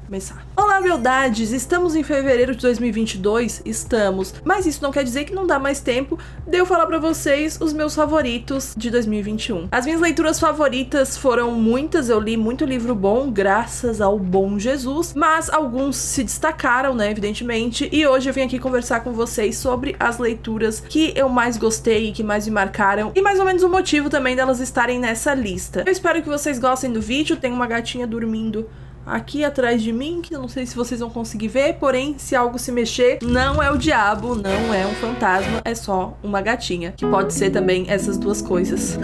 começar. Olá, beldades! Estamos em fevereiro de 2022? Estamos. Mas isso não quer dizer que não dá mais tempo de eu falar pra vocês os meus favoritos de 2021. As minhas leituras favoritas foram muitas, eu li muito livro bom, graças ao bom Jesus, mas alguns se destacaram, né, evidentemente, e hoje eu vim aqui conversar com vocês sobre as leituras que eu mais gostei e que mais me marcaram, e mais ou menos o motivo também delas estarem nessa lista. Eu espero que vocês gostem do vídeo. Tem uma gatinha dormindo aqui atrás de mim, que eu não sei se vocês vão conseguir ver, porém, se algo se mexer, não é o diabo, não é um fantasma, é só uma gatinha, que pode ser também essas duas coisas.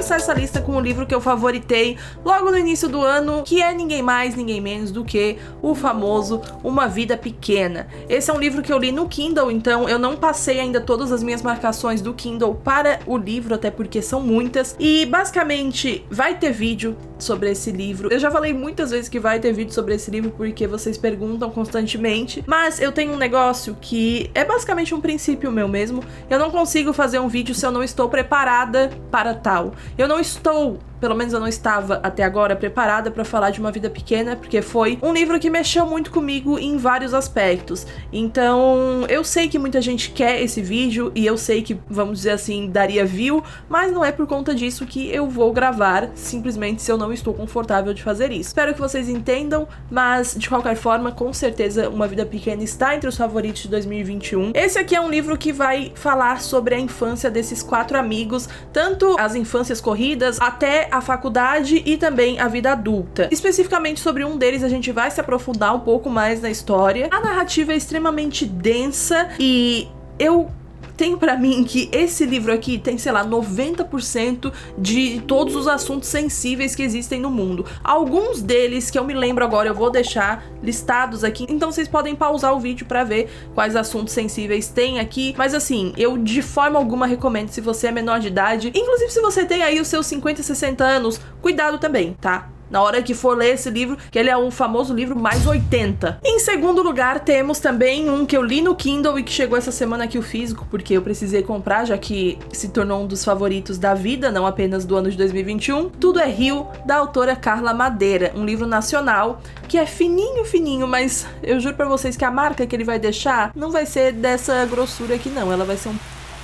Essa lista com o livro que eu favoritei logo no início do ano, que é ninguém mais, ninguém menos do que o famoso Uma Vida Pequena. Esse é um livro que eu li no Kindle, então eu não passei ainda todas as minhas marcações do Kindle para o livro, até porque são muitas, e basicamente vai ter vídeo sobre esse livro. Eu já falei muitas vezes que vai ter vídeo sobre esse livro porque vocês perguntam constantemente, mas eu tenho um negócio que é basicamente um princípio meu mesmo. Eu não consigo fazer um vídeo se eu não estou preparada para tal. Eu não estou, pelo menos eu não estava até agora preparada para falar de Uma Vida Pequena, porque foi um livro que mexeu muito comigo em vários aspectos. Então, eu sei que muita gente quer esse vídeo e eu sei que, vamos dizer assim, daria view, mas não é por conta disso que eu vou gravar, simplesmente se eu não estou confortável de fazer isso. Espero que vocês entendam, mas de qualquer forma, com certeza Uma Vida Pequena está entre os favoritos de 2021. Esse aqui é um livro que vai falar sobre a infância desses 4 amigos, tanto as infâncias corridas até a faculdade e também a vida adulta. Especificamente sobre um deles a gente vai se aprofundar um pouco mais na história. A narrativa é extremamente densa e eu tenho pra mim que esse livro aqui tem, sei lá, 90% de todos os assuntos sensíveis que existem no mundo. Alguns deles que eu me lembro agora eu vou deixar listados aqui, então vocês podem pausar o vídeo pra ver quais assuntos sensíveis tem aqui. Mas assim, eu de forma alguma recomendo, se você é menor de idade, inclusive se você tem aí os seus 50, 60 anos, cuidado também, tá? Na hora que for ler esse livro, que ele é um famoso livro mais 80. Em segundo lugar, temos também um que eu li no Kindle e que chegou essa semana aqui o físico, porque eu precisei comprar, já que se tornou um dos favoritos da vida, não apenas do ano de 2021. Tudo é Rio, da autora Carla Madeira, um livro nacional que é fininho, mas eu juro pra vocês que a marca que ele vai deixar não vai ser dessa grossura aqui não, ela vai ser um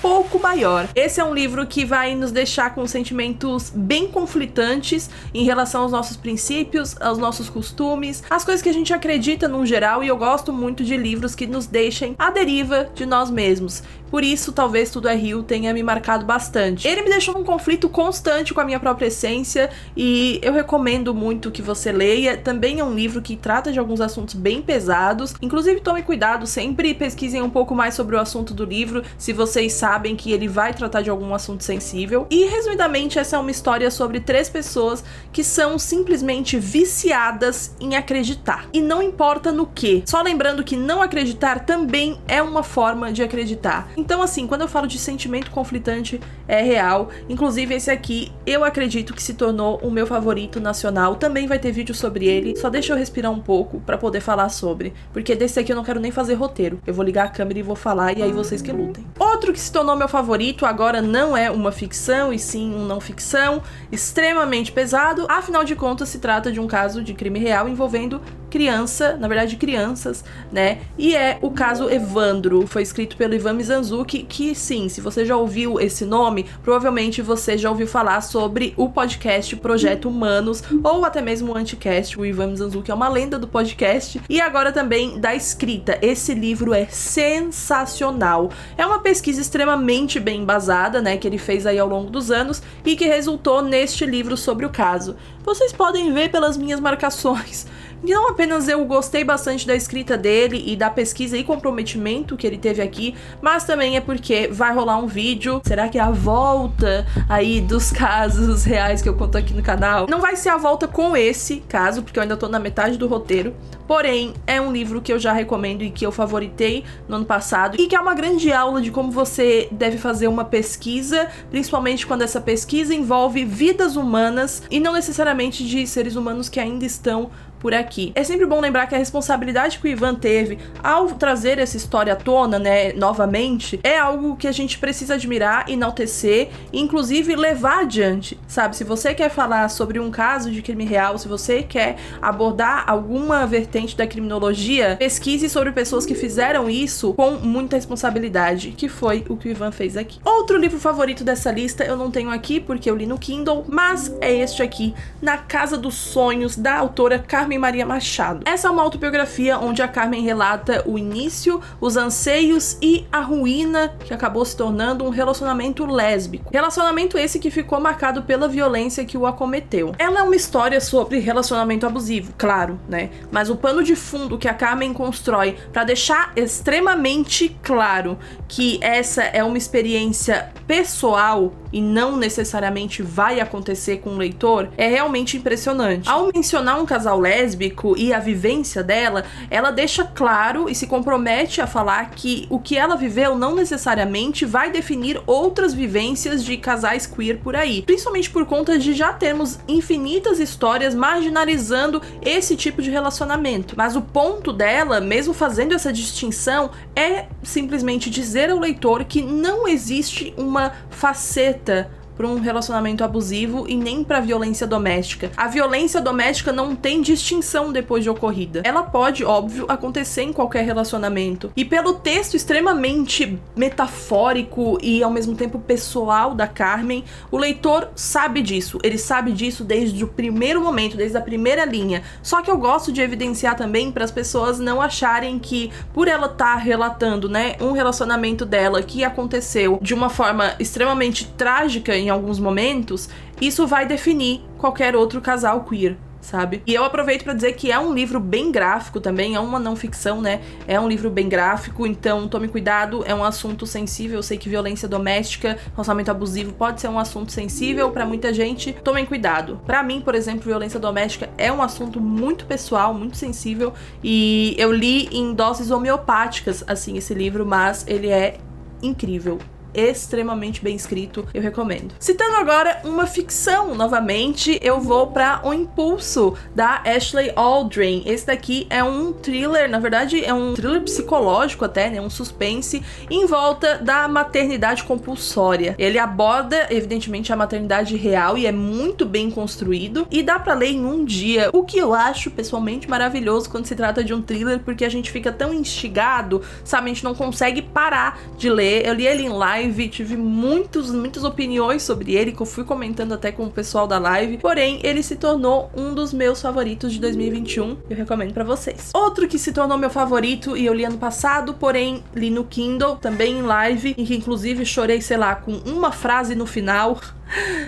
pouco maior. Esse é um livro que vai nos deixar com sentimentos bem conflitantes em relação aos nossos princípios, aos nossos costumes, as coisas que a gente acredita no geral, e eu gosto muito de livros que nos deixem à deriva de nós mesmos. Por isso, talvez Tudo é Rio tenha me marcado bastante. Ele me deixou num conflito constante com a minha própria essência e eu recomendo muito que você leia. Também é um livro que trata de alguns assuntos bem pesados. Inclusive, tome cuidado, sempre pesquisem um pouco mais sobre o assunto do livro, se vocês sabem que ele vai tratar de algum assunto sensível. E, resumidamente, essa é uma história sobre 3 pessoas que são simplesmente viciadas em acreditar. E não importa no que. Só lembrando que não acreditar também é uma forma de acreditar. Então, assim, quando eu falo de sentimento conflitante, é real. Inclusive, esse aqui, eu acredito que se tornou o meu favorito nacional. Também vai ter vídeo sobre ele. Só deixa eu respirar um pouco pra poder falar sobre. Porque desse aqui eu não quero nem fazer roteiro. Eu vou ligar a câmera e vou falar, e aí vocês que lutem. Outro que se tornou meu favorito agora não é uma ficção, e sim um não ficção, extremamente pesado. Afinal de contas, se trata de um caso de crime real envolvendo crianças, né? E é o caso Evandro. Foi escrito pelo Ivan Mizanzuki, que sim, se você já ouviu esse nome, provavelmente você já ouviu falar sobre o podcast Projeto Humanos, ou até mesmo o Anticast. O Ivan Mizanzuki é uma lenda do podcast, e agora também da escrita. Esse livro é sensacional. É uma pesquisa extremamente bem embasada, né, que ele fez aí ao longo dos anos, e que resultou neste livro sobre o caso. Vocês podem ver pelas minhas marcações que não apenas eu gostei bastante da escrita dele e da pesquisa e comprometimento que ele teve aqui, mas também é porque vai rolar um vídeo. Será que é a volta aí dos casos reais que eu conto aqui no canal? Não vai ser a volta com esse caso, porque eu ainda tô na metade do roteiro. porém é um livro que eu já recomendo e que eu favoritei no ano passado, e que é uma grande aula de como você deve fazer uma pesquisa, principalmente quando essa pesquisa envolve vidas humanas e não necessariamente de seres humanos que ainda estão por aqui. É sempre bom lembrar que a responsabilidade que o Ivan teve ao trazer essa história à tona, né, novamente, é algo que a gente precisa admirar, enaltecer e inclusive levar adiante, sabe? Se você quer falar sobre um caso de crime real, se você quer abordar alguma vertente da criminologia, pesquise sobre pessoas que fizeram isso com muita responsabilidade, que foi o que o Ivan fez aqui. Outro livro favorito dessa lista eu não tenho aqui porque eu li no Kindle, mas é este aqui, Na Casa dos Sonhos, da autora Carmen Maria Machado. Essa é uma autobiografia onde a Carmen relata o início, os anseios e a ruína que acabou se tornando um relacionamento lésbico. Relacionamento esse que ficou marcado pela violência que o acometeu. Ela é uma história sobre relacionamento abusivo, claro, né? Mas o pano de fundo que a Carmen constrói para deixar extremamente claro que essa é uma experiência pessoal e não necessariamente vai acontecer com o leitor é realmente impressionante. Ao mencionar um casal lésbico e a vivência dela, ela deixa claro e se compromete a falar que o que ela viveu não necessariamente vai definir outras vivências de casais queer por aí, principalmente por conta de já termos infinitas histórias marginalizando esse tipo de relacionamento. Mas o ponto dela, mesmo fazendo essa distinção, é simplesmente dizer ao leitor que não existe uma faceta para um relacionamento abusivo e nem para violência doméstica. A violência doméstica não tem distinção depois de ocorrida. Ela pode, óbvio, acontecer em qualquer relacionamento. E pelo texto extremamente metafórico e ao mesmo tempo pessoal da Carmen, o leitor sabe disso. Ele sabe disso desde o primeiro momento, desde a primeira linha. Só que eu gosto de evidenciar também para as pessoas não acharem que por ela estar relatando, né, um relacionamento dela que aconteceu de uma forma extremamente trágica em alguns momentos, isso vai definir qualquer outro casal queer, sabe? E eu aproveito pra dizer que é um livro bem gráfico também, é uma não ficção, né? É um livro bem gráfico, então tome cuidado, é um assunto sensível. Eu sei que violência doméstica, relacionamento abusivo pode ser um assunto sensível pra muita gente, tomem cuidado. Pra mim, por exemplo, violência doméstica é um assunto muito pessoal, muito sensível, e eu li em doses homeopáticas, assim, esse livro, mas ele é incrível. Extremamente bem escrito, eu recomendo. Citando agora uma ficção novamente, eu vou para O Impulso, da Ashley Aldrin. Esse daqui é um thriller, na verdade é um thriller psicológico até, né, um suspense em volta da maternidade compulsória. Ele aborda, evidentemente, a maternidade real e é muito bem construído, e dá pra ler em um dia, o que eu acho pessoalmente maravilhoso quando se trata de um thriller, porque a gente fica tão instigado, sabe, a gente não consegue parar de ler. Eu li ele em live, tive muitas opiniões sobre ele, que eu fui comentando até com o pessoal da live, porém ele se tornou um dos meus favoritos de 2021, eu recomendo pra vocês. Outro que se tornou meu favorito e eu li ano passado, porém li no Kindle, também em live, e que inclusive chorei, sei lá, com uma frase no final,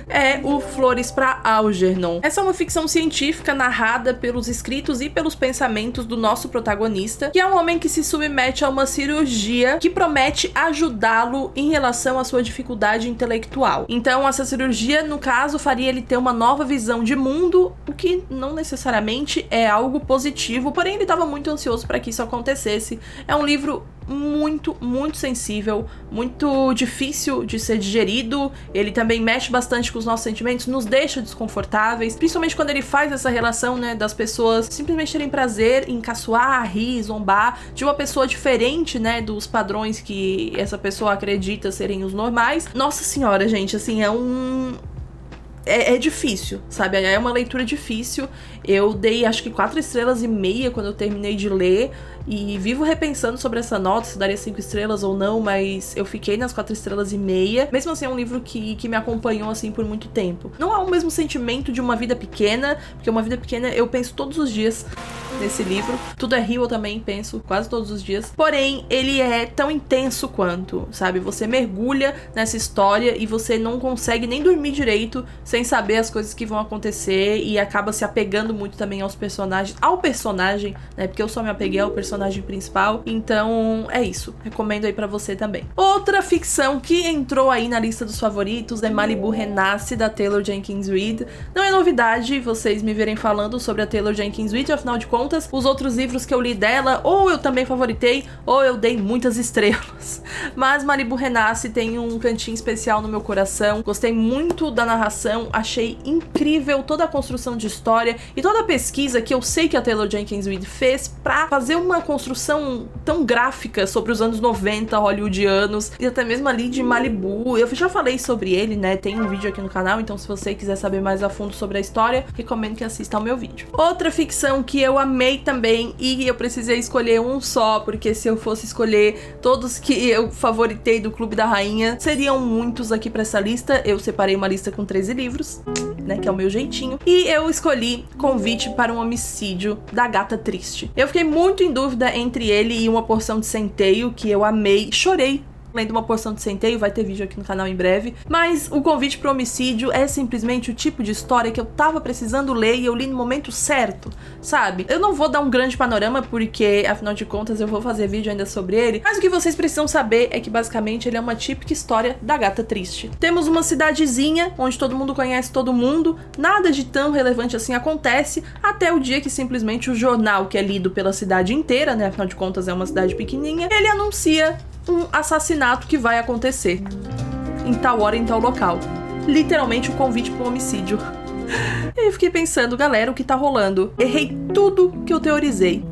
é o Flores para Algernon. Essa é uma ficção científica narrada pelos escritos e pelos pensamentos do nosso protagonista, que é um homem que se submete a uma cirurgia que promete ajudá-lo em relação à sua dificuldade intelectual. Então essa cirurgia, no caso, faria ele ter uma nova visão de mundo, o que não necessariamente é algo positivo, porém ele estava muito ansioso para que isso acontecesse. É um livro muito sensível, muito difícil de ser digerido. Ele também mexe bastante com os nossos sentimentos, nos deixa desconfortáveis, principalmente quando ele faz essa relação, né, das pessoas simplesmente terem prazer em caçoar, rir, zombar de uma pessoa diferente, né, dos padrões que essa pessoa acredita serem os normais. Nossa senhora, gente, assim, é difícil, sabe? É uma leitura difícil. Eu dei acho que 4,5 estrelas quando eu terminei de ler, e vivo repensando sobre essa nota, se daria 5 estrelas ou não, mas eu fiquei nas 4,5 estrelas. Mesmo assim, é um livro que me acompanhou assim por muito tempo. Não é o mesmo sentimento de Uma Vida Pequena, porque Uma Vida Pequena eu penso todos os dias nesse livro. Tudo é Rio, eu também penso quase todos os dias. Porém, ele é tão intenso quanto, sabe? Você mergulha nessa história e você não consegue nem dormir direito sem saber as coisas que vão acontecer, e acaba se apegando muito também aos personagens, ao personagem, né? Porque eu só me apeguei ao personagem personagem principal. Então é isso, recomendo aí pra você também. Outra ficção que entrou aí na lista dos favoritos é Malibu Renasce, da Taylor Jenkins Reid. Não é novidade vocês me verem falando sobre a Taylor Jenkins Reid, afinal de contas, os outros livros que eu li dela, ou eu também favoritei, ou eu dei muitas estrelas. Mas Malibu Renasce tem um cantinho especial no meu coração. Gostei muito da narração, achei incrível toda a construção de história e toda a pesquisa que eu sei que a Taylor Jenkins Reid fez pra fazer uma construção tão gráfica sobre os anos 90 hollywoodianos e até mesmo ali de Malibu. Eu já falei sobre ele, né? Tem um vídeo aqui no canal, então se você quiser saber mais a fundo sobre a história, recomendo que assista ao meu vídeo. Outra ficção que eu amei também e eu precisei escolher um só, porque se eu fosse escolher todos que eu favoritei do Clube da Rainha, seriam muitos aqui pra essa lista. Eu separei uma lista com 13 livros, né, que é o meu jeitinho, e eu escolhi Convite para um Homicídio, da Agatha Christie. Eu fiquei muito em dúvida entre ele e Uma Porção de Centeio, que eu amei, chorei lendo Uma Porção de Centeio, vai ter vídeo aqui no canal em breve, mas o Convite para o Homicídio é simplesmente o tipo de história que eu tava precisando ler e eu li no momento certo, sabe? Eu não vou dar um grande panorama porque, afinal de contas, eu vou fazer vídeo ainda sobre ele, mas o que vocês precisam saber é que, basicamente, ele é uma típica história da Agatha Christie. Temos uma cidadezinha onde todo mundo conhece todo mundo, nada de tão relevante assim acontece, até o dia que simplesmente o jornal, que é lido pela cidade inteira, né, afinal de contas é uma cidade pequenininha, ele anuncia um assassinato que vai acontecer em tal hora, em tal local. Literalmente um convite para um homicídio. E eu fiquei pensando, galera, o que tá rolando? Errei tudo que eu teorizei.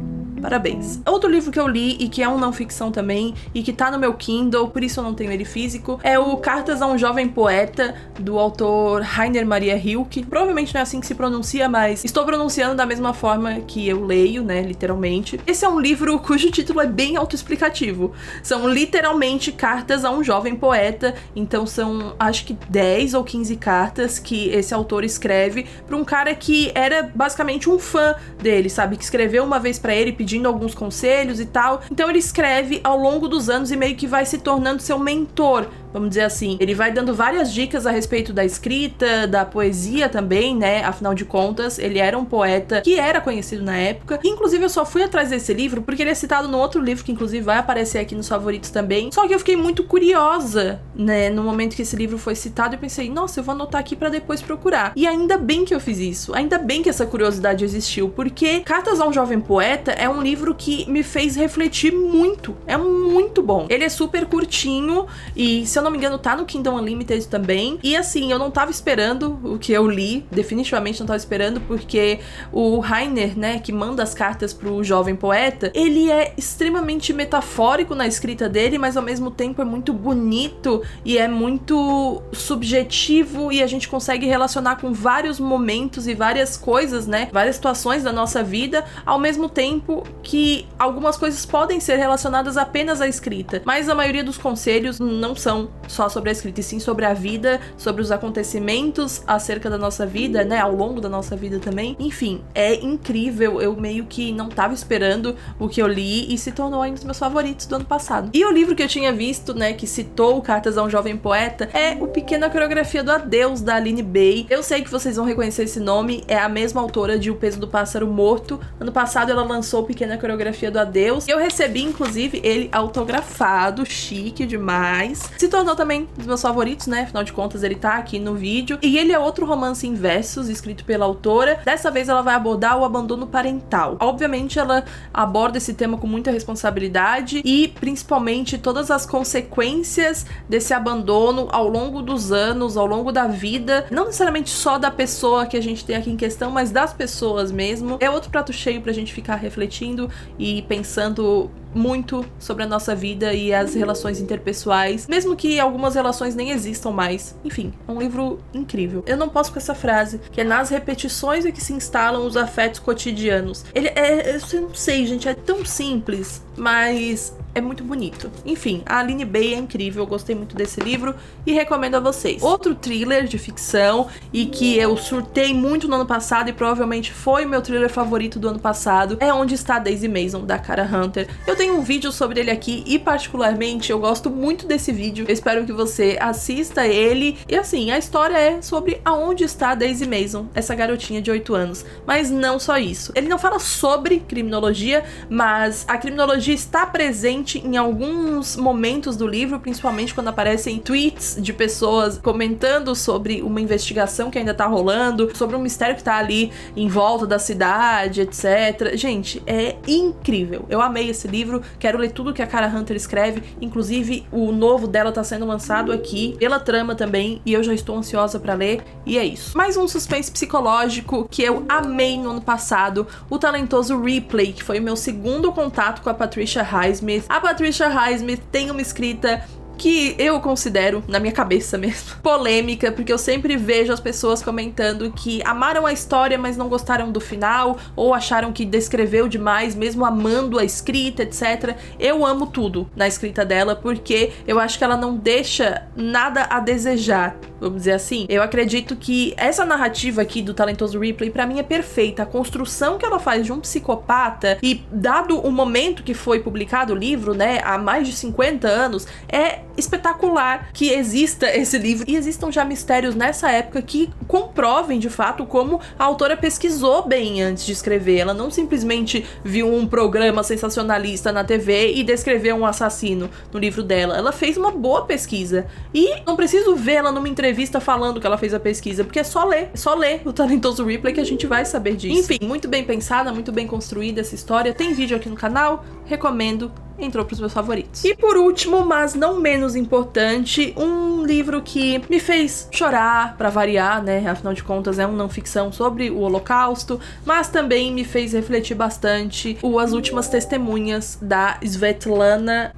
Parabéns. Outro livro que eu li e que é um não ficção também e que tá no meu Kindle, por isso eu não tenho ele físico, é o Cartas a um Jovem Poeta, do autor Rainer Maria Rilke. Provavelmente não é assim que se pronuncia, mas estou pronunciando da mesma forma que eu leio, né, literalmente. Esse é um livro cujo título é bem autoexplicativo. São literalmente cartas a um jovem poeta, então são, acho que 10 ou 15 cartas que esse autor escreve pra um cara que era basicamente um fã dele, sabe? Que escreveu uma vez pra ele pedindo alguns conselhos e tal. Então ele escreve ao longo dos anos e meio que vai se tornando seu mentor, vamos dizer assim. Ele vai dando várias dicas a respeito da escrita, da poesia também, né? Afinal de contas, ele era um poeta que era conhecido na época. Inclusive, eu só fui atrás desse livro porque ele é citado no outro livro que, inclusive, vai aparecer aqui nos favoritos também. Só que eu fiquei muito curiosa, né? No momento que esse livro foi citado, eu pensei, nossa, eu vou anotar aqui pra depois procurar. E ainda bem que eu fiz isso. Ainda bem que essa curiosidade existiu, porque Cartas a um Jovem Poeta é um livro que me fez refletir muito. É muito bom. Ele é super curtinho e, se eu não me engano, tá no Kindle Unlimited também. E assim, eu não tava esperando o que eu li, definitivamente não tava esperando, porque o Rainer, né, que manda as cartas pro jovem poeta, ele é extremamente metafórico na escrita dele, mas ao mesmo tempo é muito bonito e é muito subjetivo e a gente consegue relacionar com vários momentos e várias coisas, né, várias situações da nossa vida, ao mesmo tempo que algumas coisas podem ser relacionadas apenas à escrita, mas a maioria dos conselhos não são só sobre a escrita, e sim sobre a vida, sobre os acontecimentos acerca da nossa vida, né, ao longo da nossa vida também. Enfim, é incrível, eu meio que não tava esperando o que eu li e se tornou um dos meus favoritos do ano passado. E o livro que eu tinha visto, né, que citou Cartas a um Jovem Poeta, é O Pequena Coreografia do Adeus, da Aline Bay. Eu sei que vocês vão reconhecer esse nome, é a mesma autora de O Peso do Pássaro Morto. Ano passado ela lançou Pequena Coreografia do Adeus, e eu recebi, inclusive, ele autografado, chique demais. Se tornou também um dos meus favoritos, né? Afinal de contas, ele tá aqui no vídeo. E ele é outro romance em versos, escrito pela autora. Dessa vez, ela vai abordar o abandono parental. Obviamente, ela aborda esse tema com muita responsabilidade e, principalmente, todas as consequências desse abandono ao longo dos anos, ao longo da vida. Não necessariamente só da pessoa que a gente tem aqui em questão, mas das pessoas mesmo. É outro prato cheio pra gente ficar refletindo e pensando muito sobre a nossa vida e as relações interpessoais, mesmo que algumas relações nem existam mais. Enfim, é um livro incrível. Eu não posso com essa frase, que é nas repetições é que se instalam os afetos cotidianos. Ele é, eu não sei, gente, é tão simples, mas é muito bonito. Enfim, a Aline Bay é incrível, eu gostei muito desse livro e recomendo a vocês. Outro thriller de ficção e que eu surtei muito no ano passado e provavelmente foi o meu thriller favorito do ano passado é Onde Está Daisy Mason, da Cara Hunter. Eu tenho um vídeo sobre ele aqui e particularmente eu gosto muito desse vídeo. Eu espero que você assista ele. E assim, a história é sobre aonde está Daisy Mason, essa garotinha de 8 anos. Mas não só isso. Ele não fala sobre criminologia, mas a criminologia está presente em alguns momentos do livro, principalmente quando aparecem tweets de pessoas comentando sobre uma investigação que ainda tá rolando, sobre um mistério que tá ali em volta da cidade, etc. Gente, é incrível. Eu amei esse livro, quero ler tudo que a Cara Hunter escreve, inclusive o novo dela tá sendo lançado aqui, pela trama também, e eu já estou ansiosa pra ler, e é isso. Mais um suspense psicológico que eu amei no ano passado, o talentoso Ripley, que foi o meu segundo contato com a Patricia Highsmith. A Patricia Highsmith tem uma escrita que eu considero, na minha cabeça mesmo, polêmica, porque eu sempre vejo as pessoas comentando que amaram a história, mas não gostaram do final, ou acharam que descreveu demais, mesmo amando a escrita, etc. Eu amo tudo na escrita dela, porque eu acho que ela não deixa nada a desejar, vamos dizer assim. Eu acredito que essa narrativa aqui do talentoso Ripley, pra mim, é perfeita. A construção que ela faz de um psicopata, e dado o momento que foi publicado o livro, né, há mais de 50 anos, é espetacular que exista esse livro e existam já mistérios nessa época que comprovem de fato como a autora pesquisou bem antes de escrever. Ela não simplesmente viu um programa sensacionalista na TV e descreveu um assassino no livro dela. Ela fez uma boa pesquisa e não preciso vê-la numa entrevista falando que ela fez a pesquisa, porque é só ler o talentoso Ripley que a gente vai saber disso. Enfim, muito bem pensada, muito bem construída essa história. Tem vídeo aqui no canal, recomendo. Entrou pros meus favoritos. E por último, mas não menos importante, um livro que me fez chorar, pra variar, né? Afinal de contas, é uma não ficção sobre o Holocausto, mas também me fez refletir bastante As Últimas Testemunhas, da Svetlana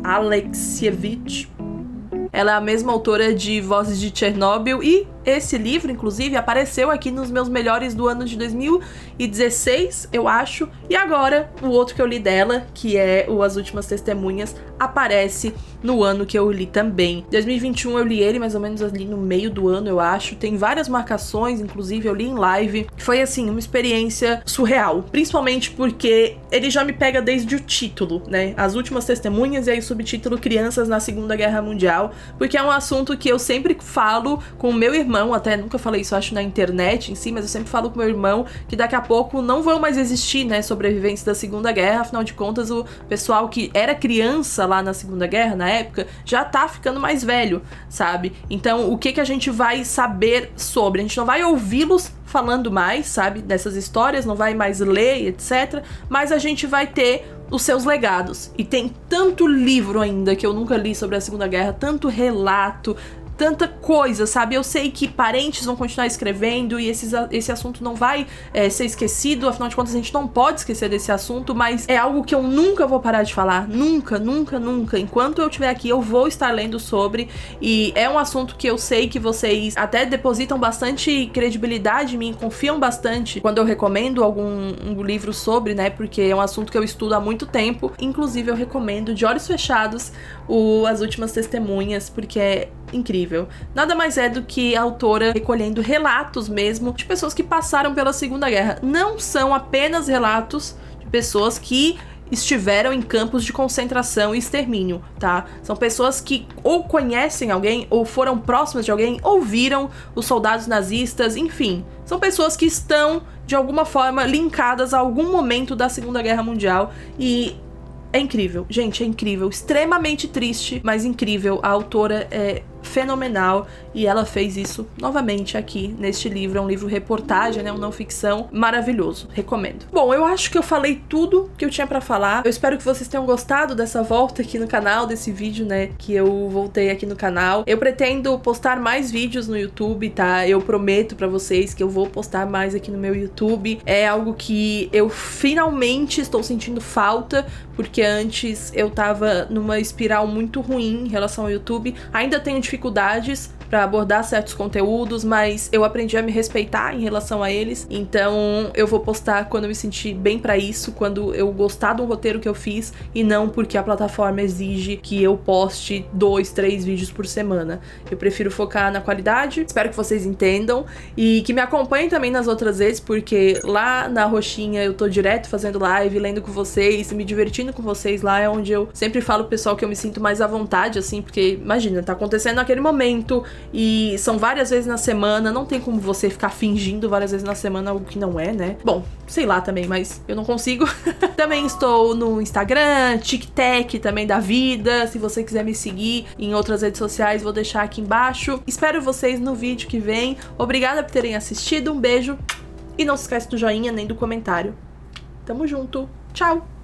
Alexievich. Ela é a mesma autora de Vozes de Chernobyl e esse livro, inclusive, apareceu aqui nos meus melhores do ano de 2016, eu acho. E agora, o outro que eu li dela, que é o As Últimas Testemunhas, aparece no ano que eu li também. 2021 eu li ele mais ou menos ali no meio do ano, eu acho. Tem várias marcações, inclusive eu li em live. Foi, assim, uma experiência surreal. Principalmente porque ele já me pega desde o título, né? As Últimas Testemunhas e aí o subtítulo Crianças na Segunda Guerra Mundial. Porque é um assunto que eu sempre falo com o meu irmão, até nunca falei isso, acho, na internet em si, mas eu sempre falo com meu irmão que daqui a pouco não vão mais existir, né, sobreviventes da Segunda Guerra. Afinal de contas, o pessoal que era criança lá na Segunda Guerra, na época, já tá ficando mais velho, sabe? Então, o que a gente vai saber sobre? A gente não vai ouvi-los falando mais, sabe, dessas histórias, não vai mais ler, etc. Mas a gente vai ter os seus legados. E tem tanto livro ainda que eu nunca li sobre a Segunda Guerra, tanto relato, tanta coisa, sabe? Eu sei que parentes vão continuar escrevendo e esse assunto não vai ser esquecido, afinal de contas a gente não pode esquecer desse assunto, mas é algo que eu nunca vou parar de falar, nunca, nunca, nunca. Enquanto eu estiver aqui, eu vou estar lendo sobre, e é um assunto que eu sei que vocês até depositam bastante credibilidade em mim, confiam bastante quando eu recomendo um livro sobre, né? Porque é um assunto que eu estudo há muito tempo. Inclusive, eu recomendo de olhos fechados As Últimas Testemunhas, porque é incrível. Nada mais é do que a autora recolhendo relatos mesmo de pessoas que passaram pela Segunda Guerra. Não são apenas relatos de pessoas que estiveram em campos de concentração e extermínio, tá? São pessoas que ou conhecem alguém, ou foram próximas de alguém, ou viram os soldados nazistas, enfim. São pessoas que estão, de alguma forma, linkadas a algum momento da Segunda Guerra Mundial e é incrível, gente, é incrível, extremamente triste, mas incrível. A autora é fenomenal e ela fez isso novamente aqui neste livro. É um livro reportagem, né, um não ficção maravilhoso, recomendo. Bom, eu acho que eu falei tudo que eu tinha pra falar. Eu espero que vocês tenham gostado dessa volta aqui no canal, desse vídeo, né, que eu voltei aqui no canal. Eu pretendo postar mais vídeos no YouTube, tá? Eu prometo pra vocês que eu vou postar mais aqui no meu YouTube. É algo que eu finalmente estou sentindo falta, porque antes eu tava numa espiral muito ruim em relação ao YouTube. Ainda tenho dificuldades, pra abordar certos conteúdos, mas eu aprendi a me respeitar em relação a eles. Então eu vou postar quando eu me sentir bem pra isso, quando eu gostar do roteiro que eu fiz e não porque a plataforma exige que eu poste 2, 3 vídeos por semana. Eu prefiro focar na qualidade. Espero que vocês entendam e que me acompanhem também nas outras redes, porque lá na roxinha eu tô direto fazendo live, lendo com vocês, me divertindo com vocês. Lá é onde eu sempre falo pro pessoal que eu me sinto mais à vontade, assim, porque imagina, tá acontecendo naquele momento e são várias vezes na semana, não tem como você ficar fingindo várias vezes na semana algo que não é, né? Bom, sei lá também, mas eu não consigo. Também estou no Instagram, TikTok também da vida. Se você quiser me seguir em outras redes sociais, vou deixar aqui embaixo. Espero vocês no vídeo que vem. Obrigada por terem assistido, um beijo e não se esquece do joinha nem do comentário. Tamo junto, tchau!